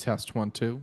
Test 1, 2.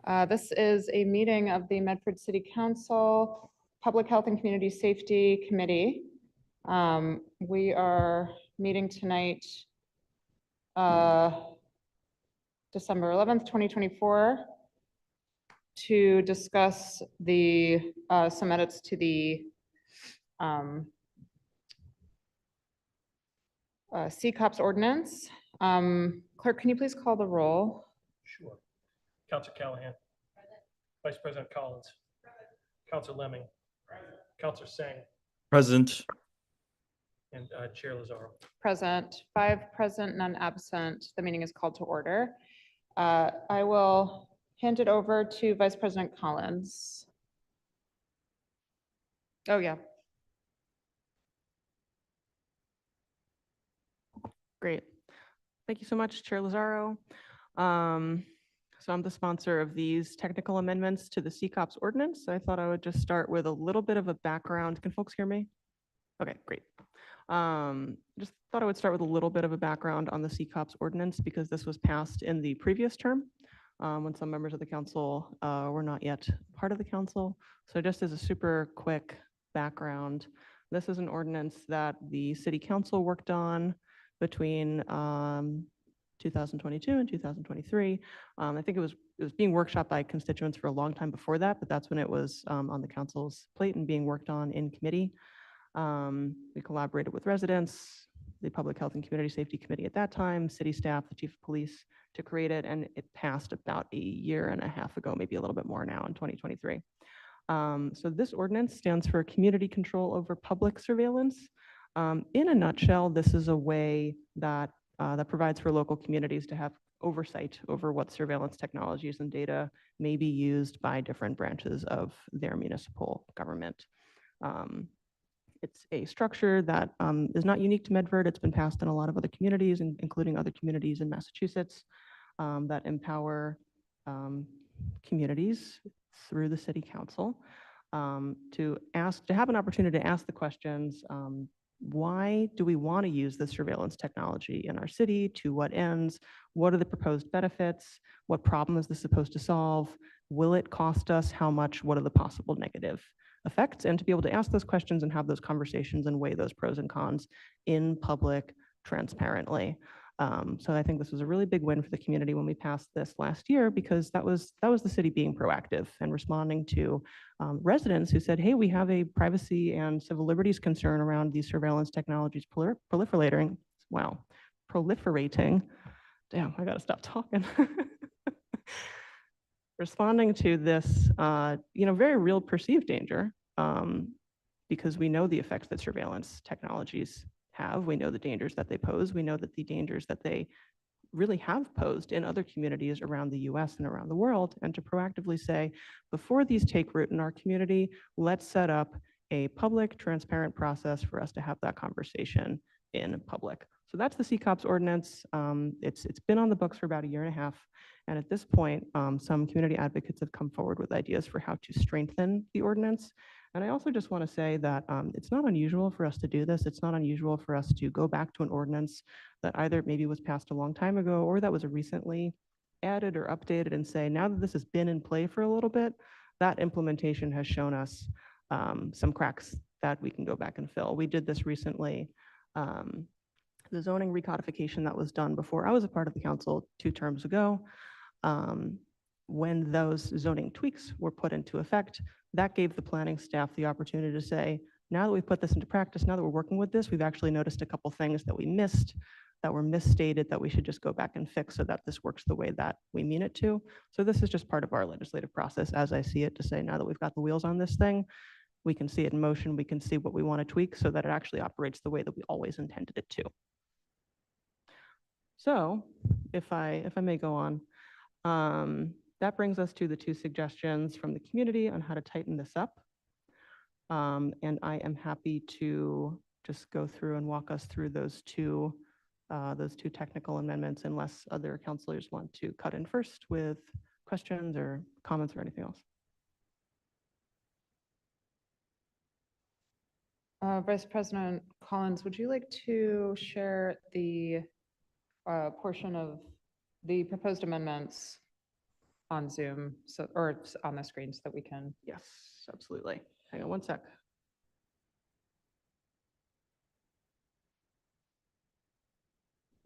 This is a meeting of the Medford City Council Public Health and Community Safety Committee. We are meeting tonight, December 11th, 2024, to discuss some edits to the CCOPS ordinance. Clerk, can you please call the roll? Sure. Councilor Callahan. Vice President Collins. Councilor Lemming. Councilor Singh. Present. And Chair Lazaro. Present. 5 present, none absent. The meeting is called to order. I will hand it over to Vice President Collins. Oh, yeah. Great. Thank you so much, Chair Lazaro. So I'm the sponsor of these technical amendments to the CCOPS ordinance. So I thought I would just start with a little bit of a background. Can folks hear me? Okay, great. Just thought I would start with a little bit of a background on the CCOPS ordinance because this was passed in the previous term when some members of the council were not yet part of the council. So just as a super quick background, this is an ordinance that the city council worked on between 2022 and 2023. I think it was being workshopped by constituents for a long time before that, but that's when it was on the council's plate and being worked on in committee. We collaborated with residents, the Public Health and Community Safety Committee at that time, city staff, the chief of police to create it, and it passed about a year and a half ago, maybe a little bit more now in 2023. So this ordinance stands for Community Control Over Public Surveillance. In a nutshell, this is a way that that provides for local communities to have oversight over what surveillance technologies and data may be used by different branches of their municipal government. It's a structure that is not unique to Medford. It's been passed in a lot of other communities, including other communities in Massachusetts, that empower communities through the city council to have an opportunity to ask the questions, why do we want to use this surveillance technology in our city? To what ends? What are the proposed benefits? What problem is this supposed to solve? Will it cost us? How much? What are the possible negative effects? And to be able to ask those questions and have those conversations and weigh those pros and cons in public transparently. So I think this was a really big win for the community when we passed this last year, because that was the city being proactive and responding to residents who said, hey, we have a privacy and civil liberties concern around these surveillance technologies proliferating. Wow, proliferating. Damn, I gotta stop talking. Responding to this, very real perceived danger, because we know the effects that surveillance technologies have. We know the dangers that they pose. We know that the dangers that they really have posed in other communities around the US and around the world, and to proactively say, before these take root in our community, let's set up a public, transparent process for us to have that conversation in public. So that's the CCOPS ordinance. It's been on the books for about a year and a half. And at this point, some community advocates have come forward with ideas for how to strengthen the ordinance. And I also just want to say that it's not unusual for us to do this. It's not unusual for us to go back to an ordinance that either maybe was passed a long time ago or that was recently added or updated and say, now that this has been in play for a little bit, that implementation has shown us some cracks that we can go back and fill. We did this recently. The zoning recodification that was done before I was a part of the council 2 terms ago, when those zoning tweaks were put into effect, that gave the planning staff the opportunity to say, now that we've put this into practice, now that we're working with this, we've actually noticed a couple things that we missed, that were misstated, that we should just go back and fix so that this works the way that we mean it to. So this is just part of our legislative process as I see it, to say now that we've got the wheels on this thing, we can see it in motion, we can see what we want to tweak so that it actually operates the way that we always intended it to. So if I may go on, that brings us to the 2 suggestions from the community on how to tighten this up. And I am happy to just go through and walk us through those two technical amendments, unless other councilors want to cut in first with questions or comments or anything else. Vice President Collins, would you like to share the portion of the proposed amendments on Zoom, so, or on the screen so that we can. Yes, absolutely. Hang on one sec.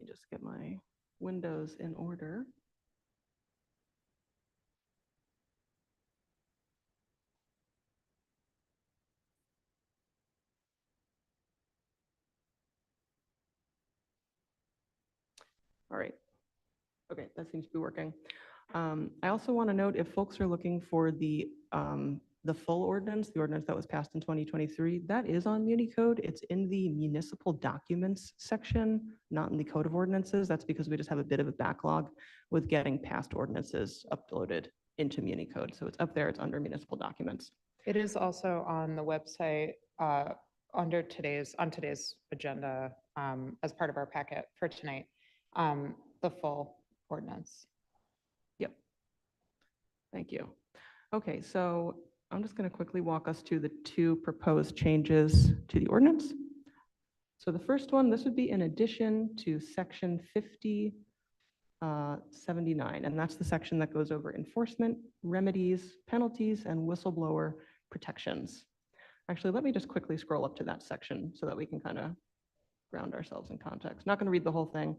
Let me just get my windows in order. All right. Okay, that seems to be working. I also want to note, if folks are looking for the full ordinance, the ordinance that was passed in 2023, that is on MuniCode. It's in the municipal documents section, not in the code of ordinances. That's because we just have a bit of a backlog with getting past ordinances uploaded into MuniCode. So it's up there, it's under municipal documents. It is also on the website on today's agenda as part of our packet for tonight, the full ordinance. Yep. Thank you. Okay, so I'm just going to quickly walk us to the two proposed changes to the ordinance. So the first one, this would be in addition to section 5079, and that's the section that goes over enforcement, remedies, penalties, and whistleblower protections. Actually, let me just quickly scroll up to that section so that we can kind of ground ourselves in context. Not going to read the whole thing,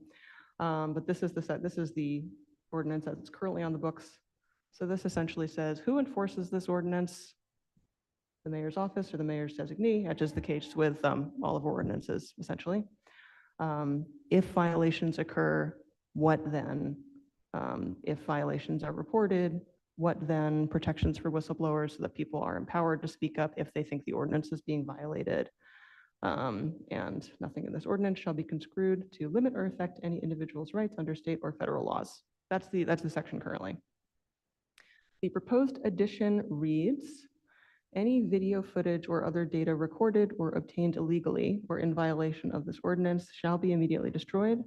but this is the ordinance as it's currently on the books. So this essentially says who enforces this ordinance? The mayor's office or the mayor's designee, which is the case with all of our ordinances, essentially. If violations occur, what then? If violations are reported, what then? Protections for whistleblowers so that people are empowered to speak up if they think the ordinance is being violated. And nothing in this ordinance shall be construed to limit or affect any individual's rights under state or federal laws. That's the section currently. The proposed addition reads, any video footage or other data recorded or obtained illegally or in violation of this ordinance shall be immediately destroyed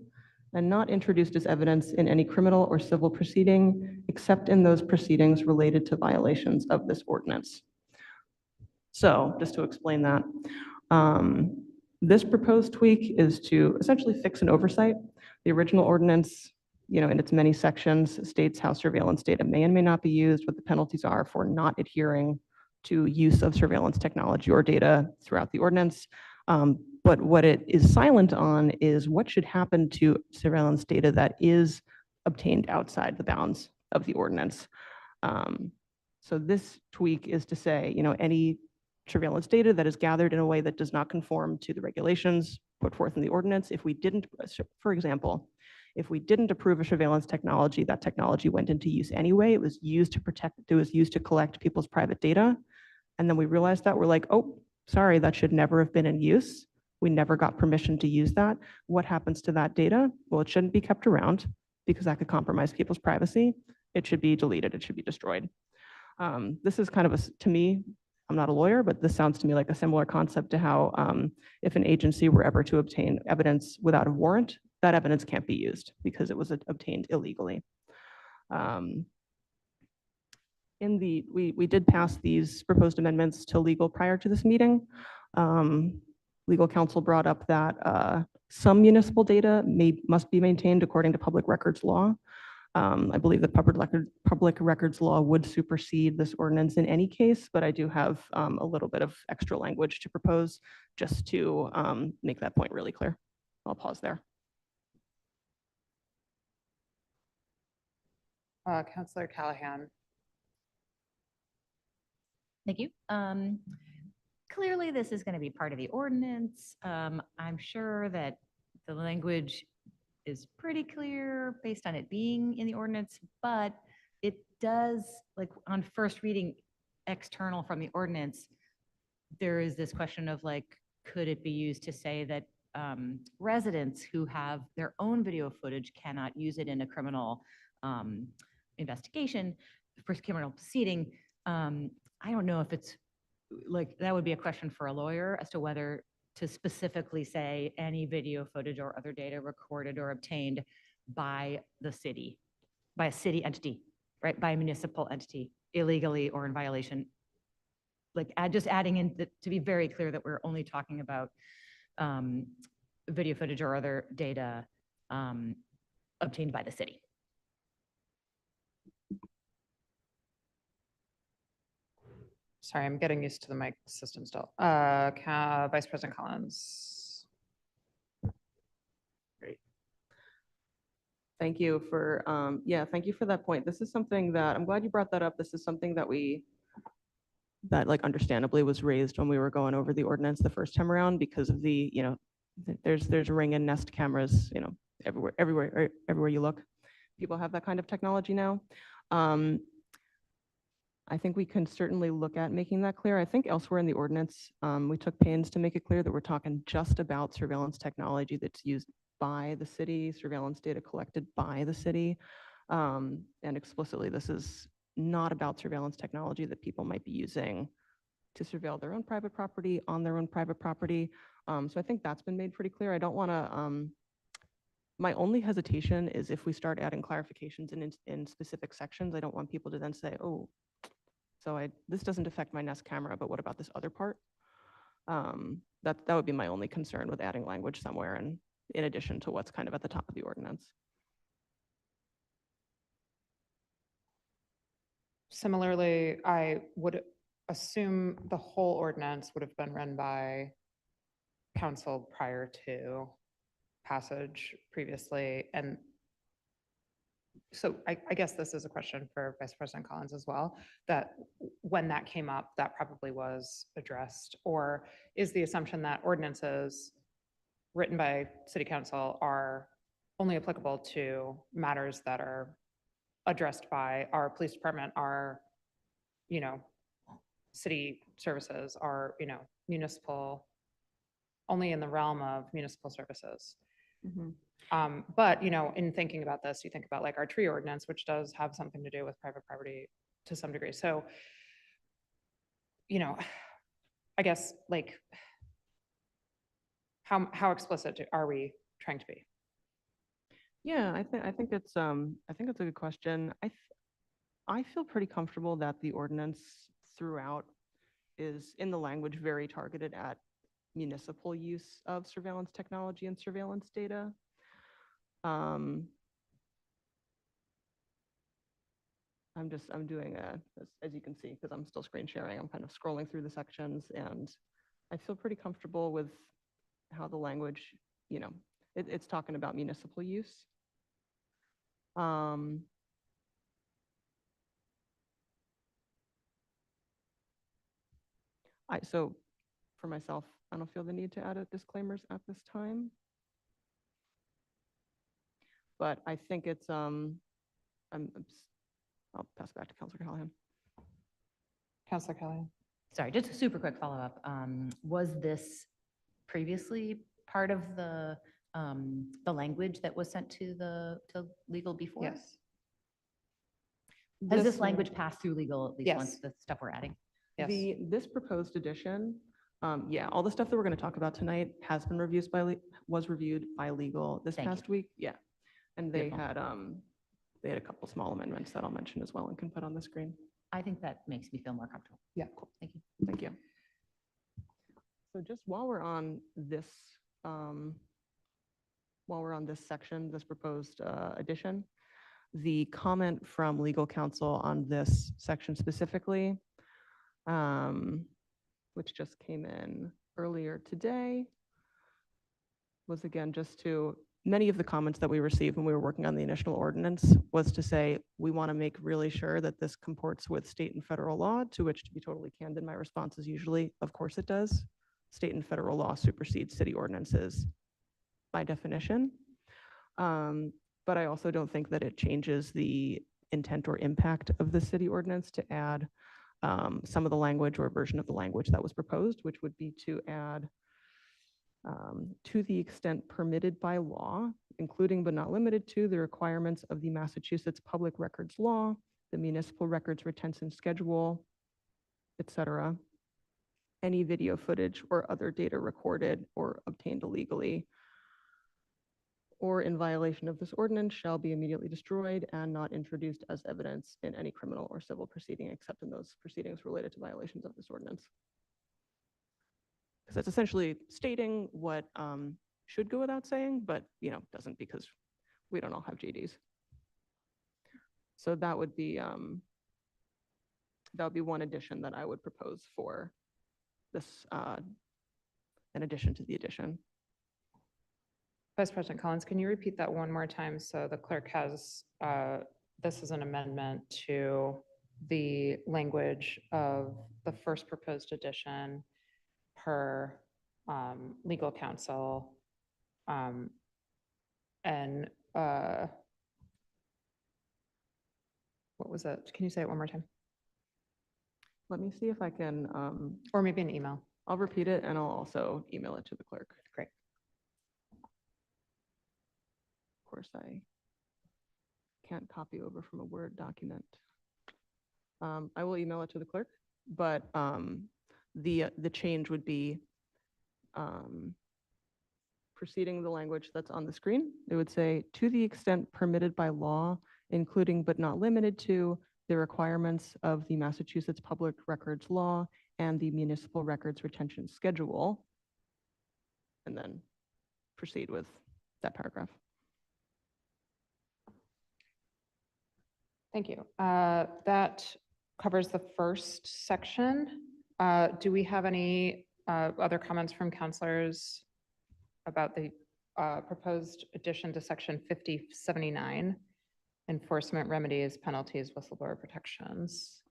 and not introduced as evidence in any criminal or civil proceeding, except in those proceedings related to violations of this ordinance. So just to explain that, this proposed tweak is to essentially fix an oversight. The original ordinance, in its many sections, states how surveillance data may and may not be used, what the penalties are for not adhering to use of surveillance technology or data throughout the ordinance. But what it is silent on is what should happen to surveillance data that is obtained outside the bounds of the ordinance. So this tweak is to say, any surveillance data that is gathered in a way that does not conform to the regulations put forth in the ordinance, if we didn't, for example, if we didn't approve a surveillance technology, that technology went into use anyway, it was used to protect, it was used to collect people's private data. And then we realized that, we're like, oh, sorry, that should never have been in use. We never got permission to use that. What happens to that data? Well, it shouldn't be kept around because that could compromise people's privacy. It should be deleted, it should be destroyed. This is kind of to me, I'm not a lawyer, but this sounds to me like a similar concept to how if an agency were ever to obtain evidence without a warrant, that evidence can't be used because it was obtained illegally. We did pass these proposed amendments to legal prior to this meeting. Legal counsel brought up that some municipal data must be maintained according to public records law. I believe that public records law would supersede this ordinance in any case, but I do have a little bit of extra language to propose just to make that point really clear. I'll pause there. Councillor Callahan. Thank you. Clearly, this is going to be part of the ordinance. I'm sure that the language is pretty clear based on it being in the ordinance, but it does, like on first reading external from the ordinance, there is this question of like, could it be used to say that residents who have their own video footage cannot use it in a criminal investigation, for criminal proceeding? I don't know if it's like, that would be a question for a lawyer as to whether to specifically say any video footage or other data recorded or obtained by the city, by a city entity, right? By a municipal entity, illegally or in violation. Like just adding in to be very clear that we're only talking about video footage or other data obtained by the city. Sorry, I'm getting used to the mic system still. Vice President Collins. Thank you for, thank you for that point. This is something that, I'm glad you brought that up. This is something that like understandably was raised when we were going over the ordinance the first time around because of the, there's Ring and Nest cameras, everywhere you look. People have that kind of technology now. I think we can certainly look at making that clear. I think elsewhere in the ordinance, we took pains to make it clear that we're talking just about surveillance technology that's used by the city, surveillance data collected by the city. And explicitly, this is not about surveillance technology that people might be using to surveil their own private property on their own private property. So I think that's been made pretty clear. I don't want to, my only hesitation is if we start adding clarifications in specific sections, I don't want people to then say, oh, so this doesn't affect my Nest camera, but what about this other part? That would be my only concern with adding language somewhere and in addition to what's kind of at the top of the ordinance. Similarly, I would assume the whole ordinance would have been run by council prior to passage previously. And so I guess this is a question for Vice President Collins as well, that when that came up, that probably was addressed, or is the assumption that ordinances written by city council are only applicable to matters that are addressed by our police department, our, city services, our, municipal, only in the realm of municipal services. But, in thinking about this, you think about like our tree ordinance, which does have something to do with private property to some degree. So, I guess like, how explicit are we trying to be? Yeah, I think it's a good question. I feel pretty comfortable that the ordinance throughout is in the language very targeted at municipal use of surveillance technology and surveillance data. I'm doing as you can see, because I'm still screen sharing, I'm kind of scrolling through the sections and I feel pretty comfortable with how the language, it's talking about municipal use. So for myself, I don't feel the need to add disclaimers at this time. But I think it's, I'll pass it back to Councilor Callahan. Councilor Callahan. Sorry, just a super quick follow-up. Was this previously part of the language that was sent to legal before? Yes. Has this language passed through legal at least Yes. once the stuff we're adding? Yes. This proposed addition, all the stuff that we're going to talk about tonight has been was reviewed by legal this Thank you. past week. Yeah, and they Beautiful. had a couple small amendments that I'll mention as well and can put on the screen. I think that makes me feel more comfortable. Yeah. Cool. Thank you. Thank you. So just while we're on this section, this proposed addition, the comment from legal counsel on this section specifically, which just came in earlier today, was again just to, many of the comments that we received when we were working on the initial ordinance was to say, we want to make really sure that this comports with state and federal law, to which, to be totally candid, my response is usually, of course it does. State and federal law supersedes city ordinances by definition. But I also don't think that it changes the intent or impact of the city ordinance to add some of the language or version of the language that was proposed, which would be to add to the extent permitted by law, including but not limited to the requirements of the Massachusetts Public Records Law, the Municipal Records Retention Schedule, etc. Any video footage or other data recorded or obtained illegally or in violation of this ordinance shall be immediately destroyed and not introduced as evidence in any criminal or civil proceeding except in those proceedings related to violations of this ordinance. Because that's essentially stating what should go without saying, but doesn't, because we don't all have JDs. So that would be That would be one addition that I would propose for this, in addition to the addition. Vice President Collins, can you repeat that one more time? So the clerk has, this is an amendment to the language of the first proposed addition per legal counsel. And what was it? Can you say it one more time? Let me see if I can, Or maybe an email. I'll repeat it and I'll also email it to the clerk. Great. Of course, I can't copy over from a Word document. I will email it to the clerk, but the change would be preceding the language that's on the screen. It would say, to the extent permitted by law, including but not limited to the requirements of the Massachusetts Public Records Law and the Municipal Records Retention Schedule, and then proceed with that paragraph. Thank you. That covers the first section. Do we have any other comments from counselors about the proposed addition to section 5079, enforcement remedies, penalties, whistleblower protections?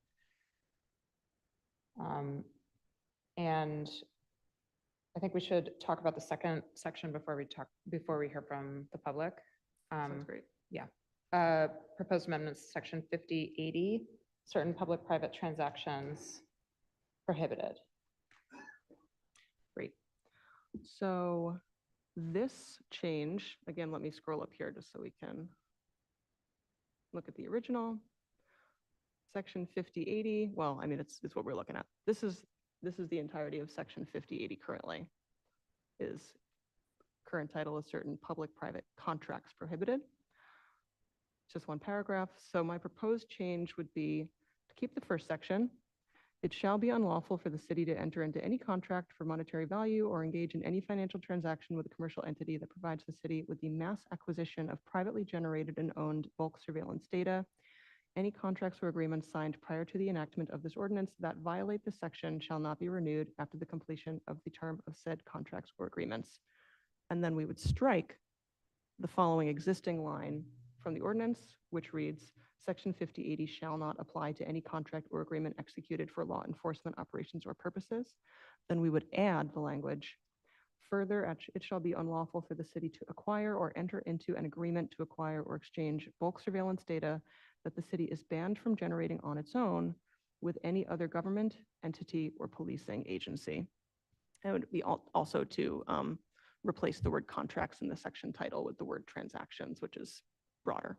And I think we should talk about the second section before we hear from the public. Sounds great. Proposed amendments, section 5080, certain public-private transactions prohibited. Great. So this change, again, let me scroll up here just so we can look at the original. Section 5080, well, I mean, it's what we're looking at. This is the entirety of section 5080 currently. Current title is certain public-private contracts prohibited. Just one paragraph. So my proposed change would be to keep the first section. It shall be unlawful for the city to enter into any contract for monetary value or engage in any financial transaction with a commercial entity that provides the city with the mass acquisition of privately generated and owned bulk surveillance data. Any contracts or agreements signed prior to the enactment of this ordinance that violate this section shall not be renewed after the completion of the term of said contracts or agreements. And then we would strike the following existing line from the ordinance, which reads, Section 5080 shall not apply to any contract or agreement executed for law enforcement operations or purposes. Then we would add the language, further, it shall be unlawful for the city to acquire or enter into an agreement to acquire or exchange bulk surveillance data that the city is banned from generating on its own with any other government, entity, or policing agency. And it would be also to replace the word contracts in the section title with the word transactions, which is broader.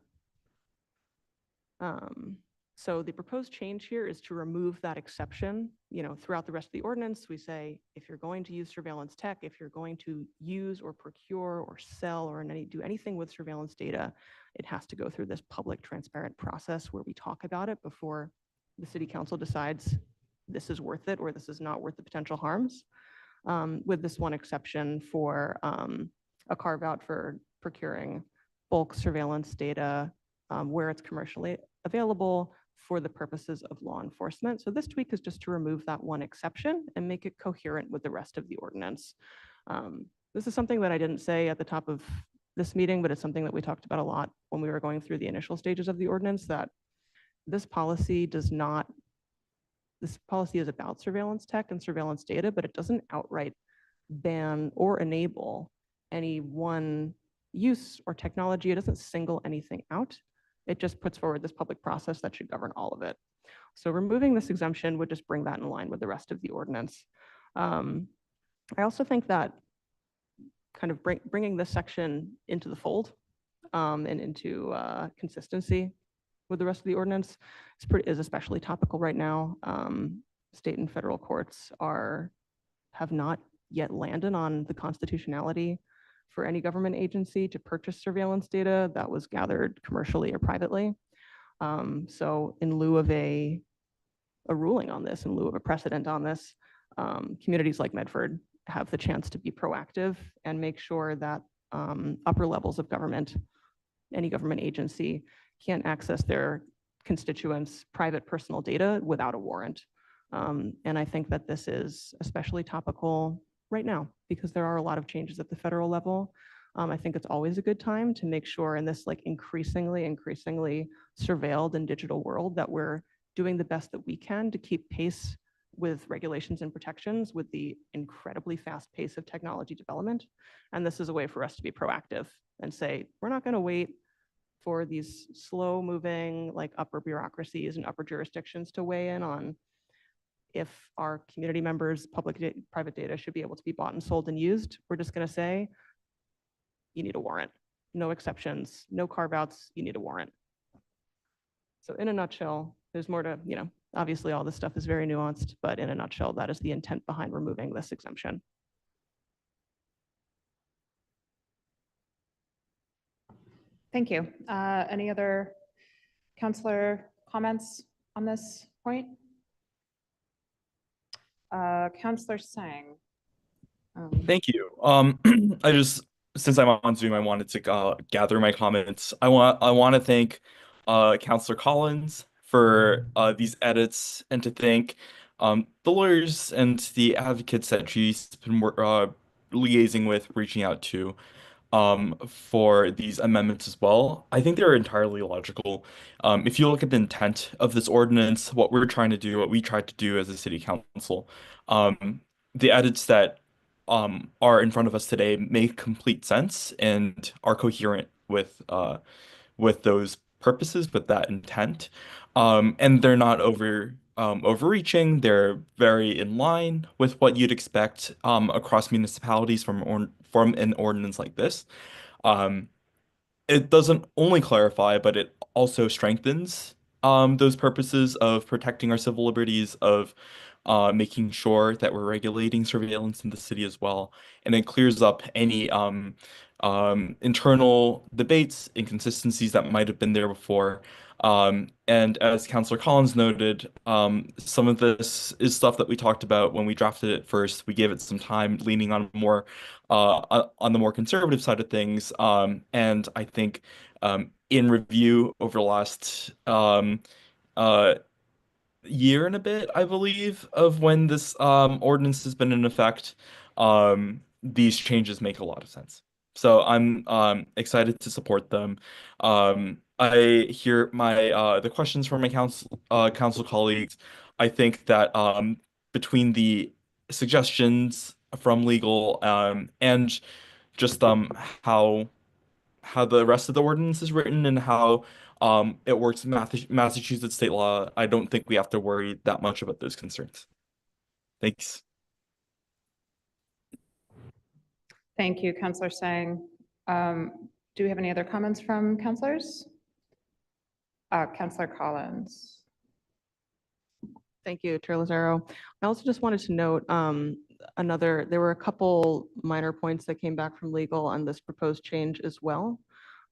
So the proposed change here is to remove that exception. You know, throughout the rest of the ordinance, we say, if you're going to use surveillance tech, if you're going to use or procure or sell or do anything with surveillance data, it has to go through this public transparent process where we talk about it before the city council decides this is worth it or this is not worth the potential harms. With this one exception for a carve out for procuring bulk surveillance data where it's commercially available for the purposes of law enforcement. So this tweak is just to remove that one exception and make it coherent with the rest of the ordinance. This is something that I didn't say at the top of this meeting, but it's something that we talked about a lot when we were going through the initial stages of the ordinance, that this policy is about surveillance tech and surveillance data, but it doesn't outright ban or enable any one use or technology. It doesn't single anything out. It just puts forward this public process that should govern all of it. So removing this exemption would just bring that in line with the rest of the ordinance. I also think that kind of bringing this section into the fold and into consistency with the rest of the ordinance is especially topical right now. State and federal courts have not yet landed on the constitutionality for any government agency to purchase surveillance data that was gathered commercially or privately. So in lieu of a ruling on this, in lieu of a precedent on this, communities like Medford have the chance to be proactive and make sure that upper levels of government, any government agency, can't access their constituents' private personal data without a warrant. And I think that this is especially topical right now because there are a lot of changes at the federal level. I think it's always a good time to make sure in this like increasingly surveilled and digital world that we're doing the best that we can to keep pace with regulations and protections with the incredibly fast pace of technology development. And this is a way for us to be proactive and say, we're not going to wait for these slow moving like upper bureaucracies and upper jurisdictions to weigh in on if our community members' private data should be able to be bought and sold and used. We're just going to say, you need a warrant. No exceptions, no carve outs, you need a warrant. So in a nutshell, there's more to, obviously all this stuff is very nuanced, but in a nutshell, that is the intent behind removing this exemption. Thank you. Any other counselor comments on this point? Counselor Sang. Thank you. I just, since I'm on Zoom, I wanted to gather my comments. I want to thank Counselor Collins for these edits and to thank the lawyers and the advocates that she's been liaising with, reaching out to for these amendments as well. I think they're entirely logical. If you look at the intent of this ordinance, what we're trying to do, what we tried to do as a city council, the edits that are in front of us today make complete sense and are coherent with those purposes, with that intent. And they're not overreaching. They're very in line with what you'd expect across municipalities from an ordinance like this. It doesn't only clarify, but it also strengthens those purposes of protecting our civil liberties, of making sure that we're regulating surveillance in the city as well. And it clears up any internal debates, inconsistencies that might have been there before. And as Councillor Collins noted, some of this is stuff that we talked about when we drafted it first. We gave it some time, leaning on the more conservative side of things. And I think in review over the last year and a bit, I believe, of when this ordinance has been in effect, these changes make a lot of sense. So I'm excited to support them. I hear the questions from my council colleagues. I think that between the suggestions from legal and just how the rest of the ordinance is written and how it works in Massachusetts state law, I don't think we have to worry that much about those concerns. Thanks. Thank you, Counselor Sang. Do we have any other comments from counselors? Counselor Collins. Thank you, Chair Lazaro. I also just wanted to note there were a couple minor points that came back from legal on this proposed change as well.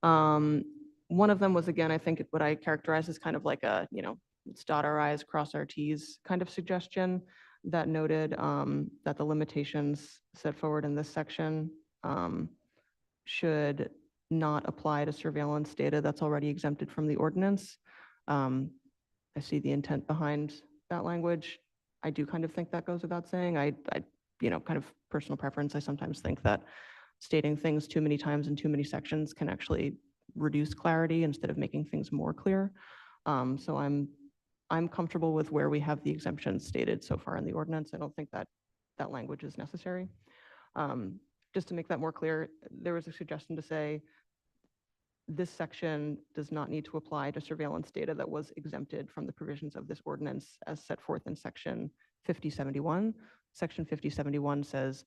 One of them was, again, I think what I characterize as kind of like a, let's dot our I's, cross our T's kind of suggestion that noted that the limitations set forward in this section should not apply to surveillance data that's already exempted from the ordinance. I see the intent behind that language. I do kind of think that goes without saying. I kind of personal preference, I sometimes think that stating things too many times in too many sections can actually reduce clarity instead of making things more clear. So I'm comfortable with where we have the exemptions stated so far in the ordinance. I don't think that that language is necessary. Just to make that more clear, there was a suggestion to say this section does not need to apply to surveillance data that was exempted from the provisions of this ordinance as set forth in section 5071. Section 5071 says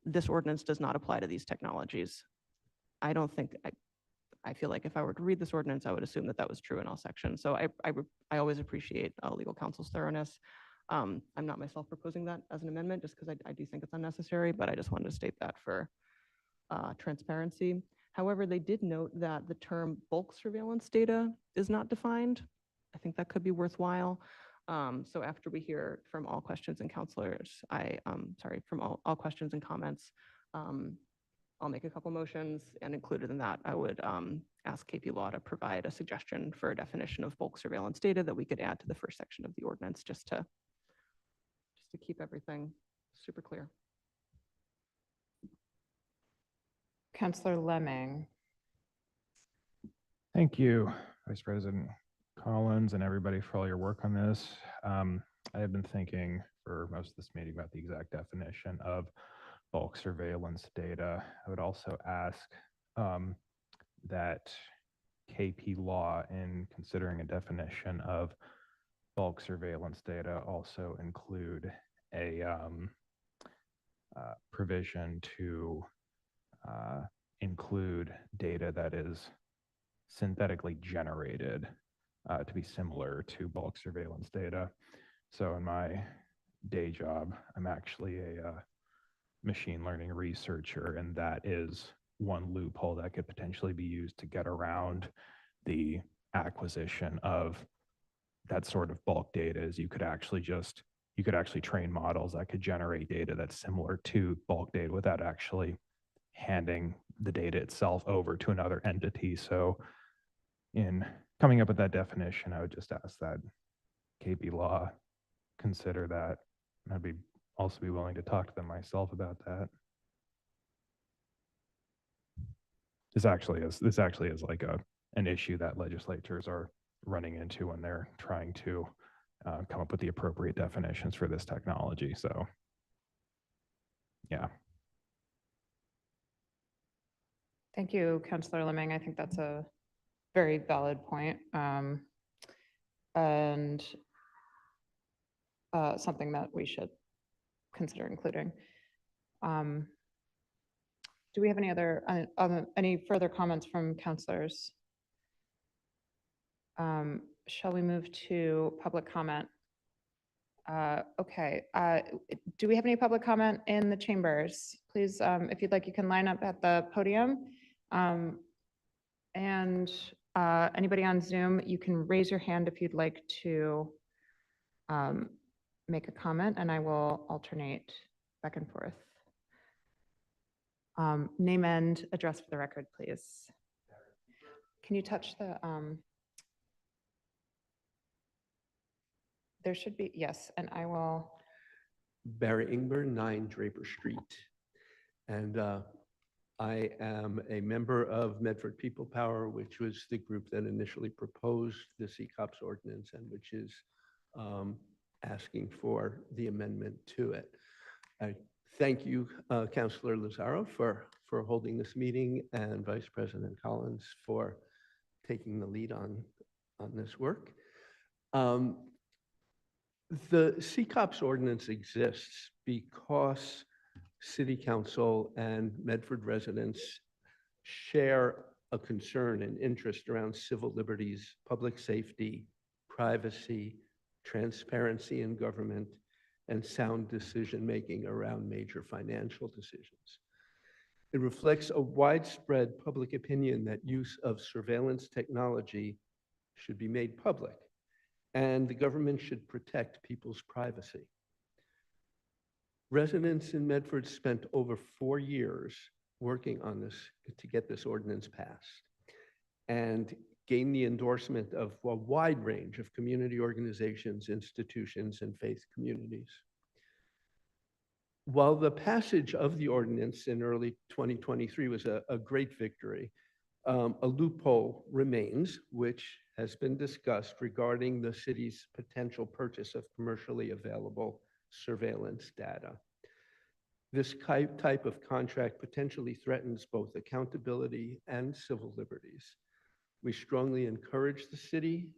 this ordinance does not apply to these technologies. I don't think, I feel like if I were to read this ordinance, I would assume that that was true in all sections. So I always appreciate legal counsel's thoroughness. I'm not myself proposing that as an amendment just because I do think it's unnecessary, but I just wanted to state that for transparency. However, they did note that the term bulk surveillance data is not defined. I think that could be worthwhile. So after we hear from all questions and counselors, from all questions and comments, I'll make a couple motions, and included in that, I would ask KP Law to provide a suggestion for a definition of bulk surveillance data that we could add to the first section of the ordinance, just to keep everything super clear. Counselor Lemming. Thank you, Vice President Collins, and everybody for all your work on this. I have been thinking for most of this meeting about the exact definition of bulk surveillance data. I would also ask that KP Law, in considering a definition of bulk surveillance data, also include a provision to include data that is synthetically generated to be similar to bulk surveillance data. So in my day job, I'm actually a machine learning researcher, and that is one loophole that could potentially be used to get around the acquisition of that sort of bulk data. Is you could actually train models that could generate data that's similar to bulk data without actually handing the data itself over to another entity. So in coming up with that definition, I would just ask that KP Law consider that. I'd also be willing to talk to them myself about that. This actually is like an issue that legislatures are running into when they're trying to come up with the appropriate definitions for this technology. So, yeah. Thank you, Counselor Lemming. I think that's a very valid point, and something that we should consider including. Do we have any further comments from counselors? Shall we move to public comment? Okay. Do we have any public comment in the chambers? Please, if you'd like, you can line up at the podium. And anybody on Zoom, you can raise your hand if you'd like to make a comment, and I will alternate back and forth. Name and address for the record, please. Can you touch the, there should be, yes, and I will. Barry Ingber, 9 Draper Street. And I am a member of Medford People Power, which was the group that initially proposed the CCOPS ordinance and which is asking for the amendment to it. I thank you, Councilor Lazzaro, for holding this meeting, and Vice President Collins for taking the lead on this work. The CCOPS ordinance exists because City Council and Medford residents share a concern and interest around civil liberties, public safety, privacy, transparency in government, and sound decision-making around major financial decisions. It reflects a widespread public opinion that use of surveillance technology should be made public, and the government should protect people's privacy. Residents in Medford spent over 4 years working on this to get this ordinance passed and gain the endorsement of a wide range of community organizations, institutions, and faith communities. While the passage of the ordinance in early 2023 was a great victory, a loophole remains, which has been discussed regarding the city's potential purchase of commercially available surveillance data. This type of contract potentially threatens both accountability and civil liberties. We strongly encourage the city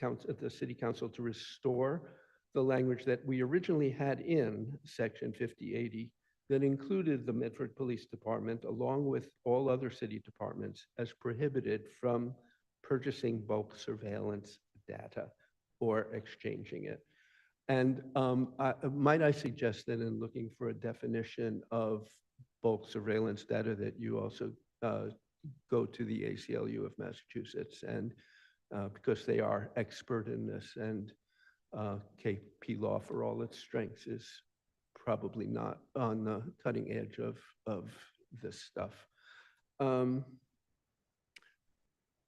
council to restore the language that we originally had in Section 5080 that included the Medford Police Department, along with all other city departments, as prohibited from purchasing bulk surveillance data or exchanging it. And might I suggest that in looking for a definition of bulk surveillance data that you also go to the ACLU of Massachusetts, and because they are expert in this, and KP Law, for all its strengths, is probably not on the cutting edge of this stuff.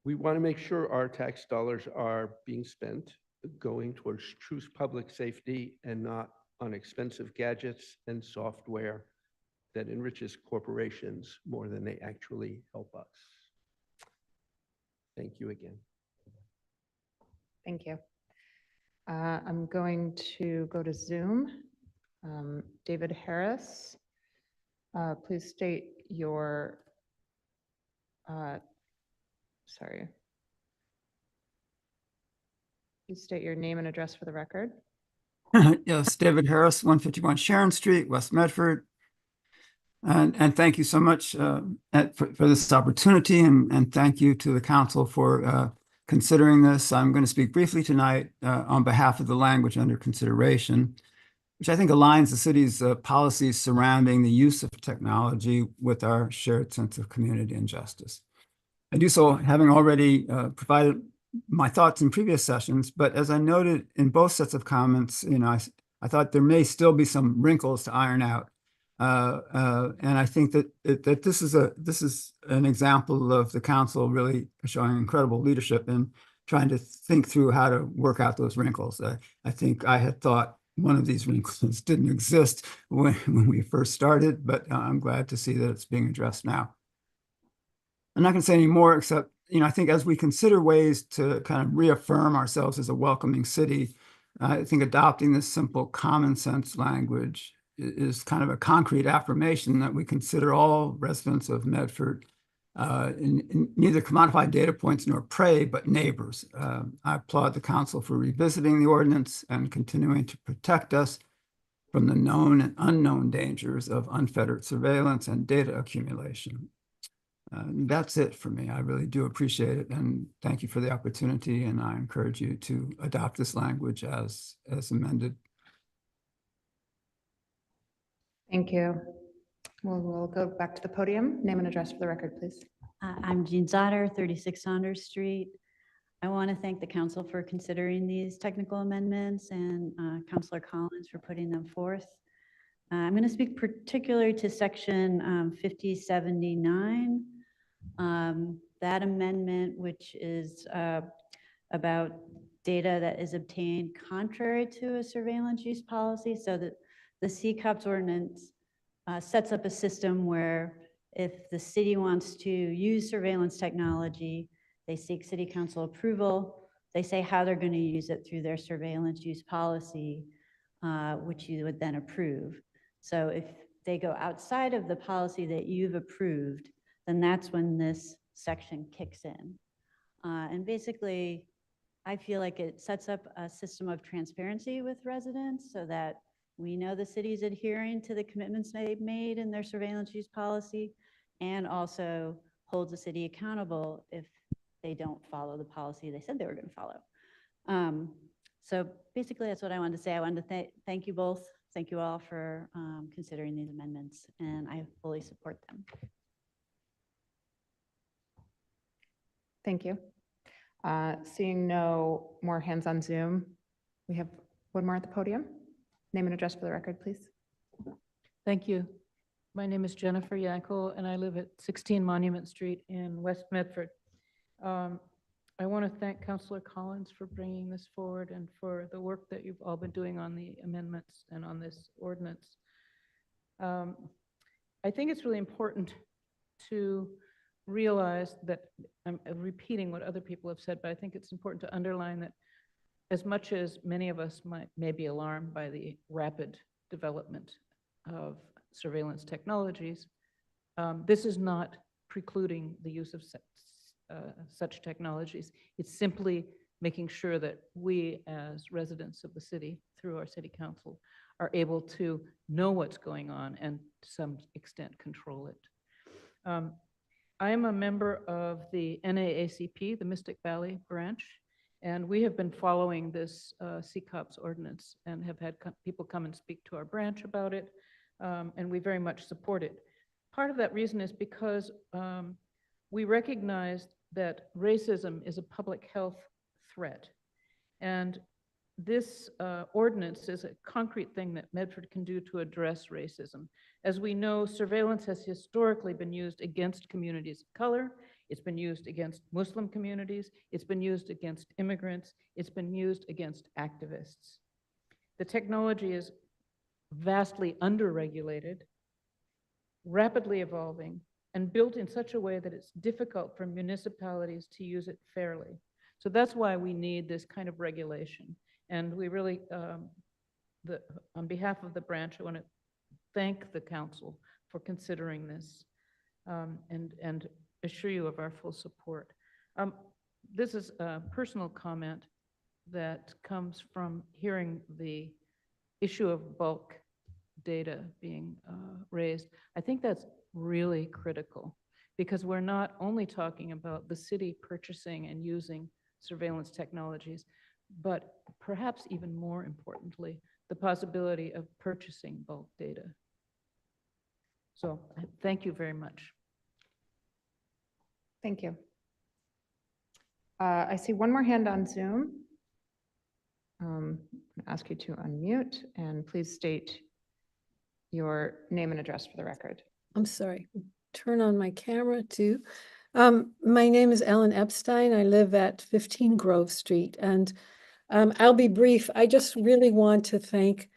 We want to make sure our tax dollars are being spent going towards true public safety and not on expensive gadgets and software that enriches corporations more than they actually help us. Thank you again. Thank you. I'm going to go to Zoom. David Harris, please state your, sorry. Please state your name and address for the record. Yes, David Harris, 151 Sharon Street, West Medford. And thank you so much for this opportunity, and thank you to the council for considering this. I'm going to speak briefly tonight on behalf of the language under consideration, which I think aligns the city's policies surrounding the use of technology with our shared sense of community and justice. I do so having already provided my thoughts in previous sessions, but as I noted in both sets of comments, I thought there may still be some wrinkles to iron out. And I think that this is an example of the council really showing incredible leadership in trying to think through how to work out those wrinkles. I think I had thought one of these wrinkles didn't exist when we first started, but I'm glad to see that it's being addressed now. I'm not going to say any more, except, I think as we consider ways to kind of reaffirm ourselves as a welcoming city, I think adopting this simple common sense language is kind of a concrete affirmation that we consider all residents of Medford neither commodified data points nor prey, but neighbors. I applaud the council for revisiting the ordinance and continuing to protect us from the known and unknown dangers of unfettered surveillance and data accumulation. That's it for me. I really do appreciate it, and thank you for the opportunity, and I encourage you to adopt this language as amended. Thank you. We'll go back to the podium. Name and address for the record, please. I'm Jean Zotter, 36 Saunders Street. I want to thank the council for considering these technical amendments and Councilor Collins for putting them forth. I'm going to speak particularly to section 5079. That amendment, which is about data that is obtained contrary to a surveillance use policy, so that the CCOPS ordinance sets up a system where if the city wants to use surveillance technology, they seek city council approval, they say how they're going to use it through their surveillance use policy, which you would then approve. So if they go outside of the policy that you've approved, then that's when this section kicks in. And basically, I feel like it sets up a system of transparency with residents so that we know the city's adhering to the commitments they've made in their surveillance use policy, and also holds the city accountable if they don't follow the policy they said they were going to follow. So basically, that's what I wanted to say. I wanted to thank you both. Thank you all for considering these amendments, and I fully support them. Thank you. Seeing no more hands on Zoom, we have one more at the podium. Name and address for the record, please. Thank you. My name is Jennifer Yankel, and I live at 16 Monument Street in West Medford. I want to thank Councilor Collins for bringing this forward and for the work that you've all been doing on the amendments and on this ordinance. I think it's really important to realize that, I'm repeating what other people have said, but I think it's important to underline that as much as many of us may be alarmed by the rapid development of surveillance technologies, this is not precluding the use of such technologies. It's simply making sure that we as residents of the city, through our city council, are able to know what's going on and to some extent control it. I am a member of the NAACP, the Mystic Valley branch, and we have been following this CCOPS ordinance and have had people come and speak to our branch about it, and we very much support it. Part of that reason is because we recognize that racism is a public health threat, and this ordinance is a concrete thing that Medford can do to address racism. As we know, surveillance has historically been used against communities of color. It's been used against Muslim communities. It's been used against immigrants. It's been used against activists. The technology is vastly underregulated, rapidly evolving, and built in such a way that it's difficult for municipalities to use it fairly. So that's why we need this kind of regulation. And we really, on behalf of the branch, I want to thank the council for considering this and assure you of our full support. This is a personal comment that comes from hearing the issue of bulk data being raised. I think that's really critical because we're not only talking about the city purchasing and using surveillance technologies, but perhaps even more importantly, the possibility of purchasing bulk data. So thank you very much. Thank you. I see one more hand on Zoom. I'm going to ask you to unmute and please state your name and address for the record. I'm sorry, turn on my camera too. My name is Ellen Epstein. I live at 15 Grove Street, and I'll be brief. I just really want to thank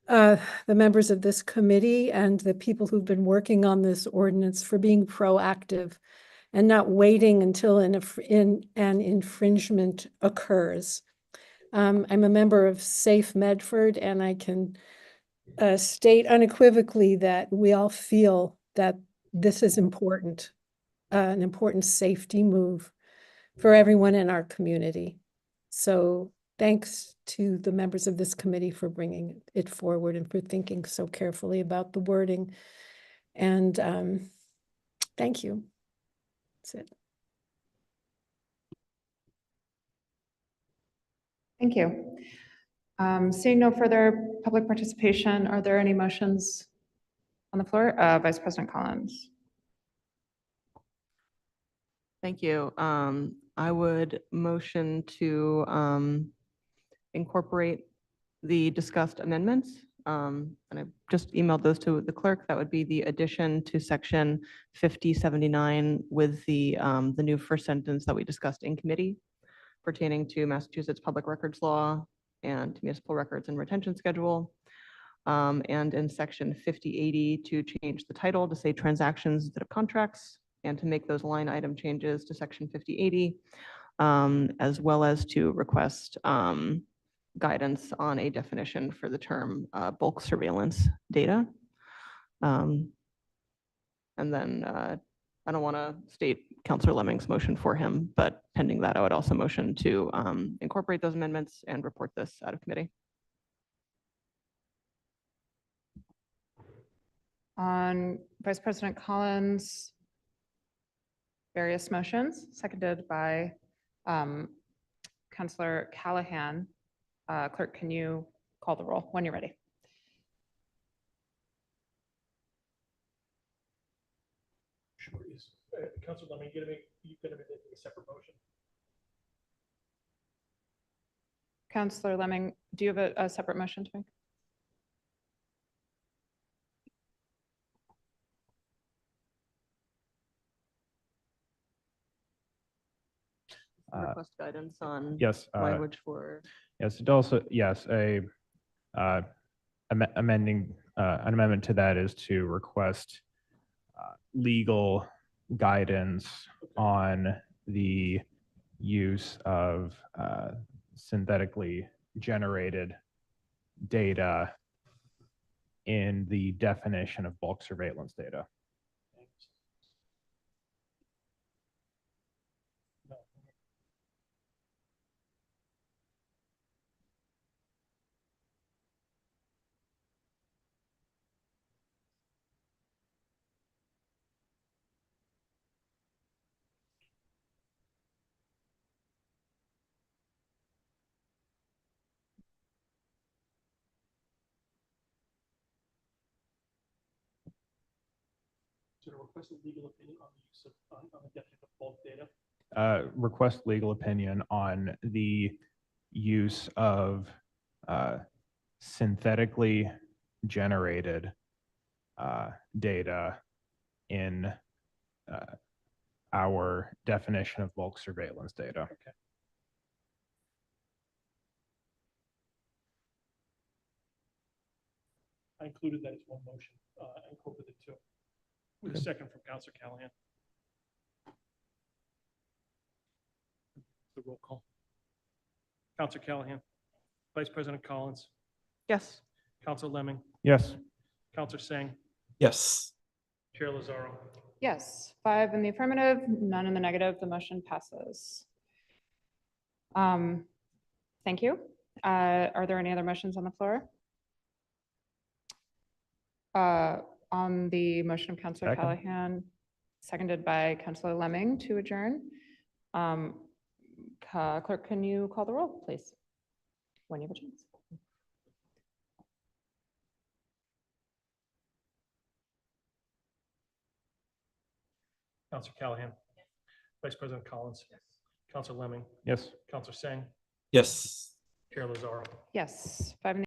the members of this committee and the people who've been working on this ordinance for being proactive and not waiting until an infringement occurs. I'm a member of Safe Medford, and I can state unequivocally that we all feel that this is important, an important safety move for everyone in our community. So thanks to the members of this committee for bringing it forward and for thinking so carefully about the wording. And thank you. That's it. Thank you. Seeing no further public participation, are there any motions on the floor? Vice President Collins. Thank you. I would motion to incorporate the discussed amendments. And I just emailed those to the clerk. That would be the addition to section 5079 with the new first sentence that we discussed in committee pertaining to Massachusetts public records law and municipal records and retention schedule. And in section 5080 to change the title to say transactions instead of contracts, and to make those line item changes to section 5080, as well as to request guidance on a definition for the term bulk surveillance data. And then I don't want to state Councilor Lemming's motion for him, but pending that, I would also motion to incorporate those amendments and report this out of committee. On Vice President Collins' various motions, seconded by Councilor Callahan. Clerk, can you call the roll when you're ready? Sure. Councilor Lemming, you're going to be making a separate motion. Councilor Lemming, do you have a separate motion to make? Request guidance on Yes. language for. Yes, it also, yes, amending, an amendment to that is to request legal guidance on the use of synthetically generated data in the definition of bulk surveillance data. To request a legal opinion on the use of on the definition of bulk data. Request legal opinion on the use of synthetically generated data in our definition of bulk surveillance data. I included that as one motion. I incorporated two. With a second from Counselor Callahan. The roll call. Counselor Callahan. Vice President Collins. Yes. Counselor Lemming. Yes. Counselor Singh. Yes. Chair Lazaro. Yes, 5 in the affirmative, none in the negative, the motion passes. Thank you. Are there any other motions on the floor? On the motion of Counselor Second. Callahan, seconded by Counselor Lemming to adjourn. Clerk, can you call the roll, please? When you have a chance. Counselor Callahan. Vice President Collins. Counselor Lemming. Yes. Counselor Singh. Yes. Chair Lazaro. Yes, 5 in the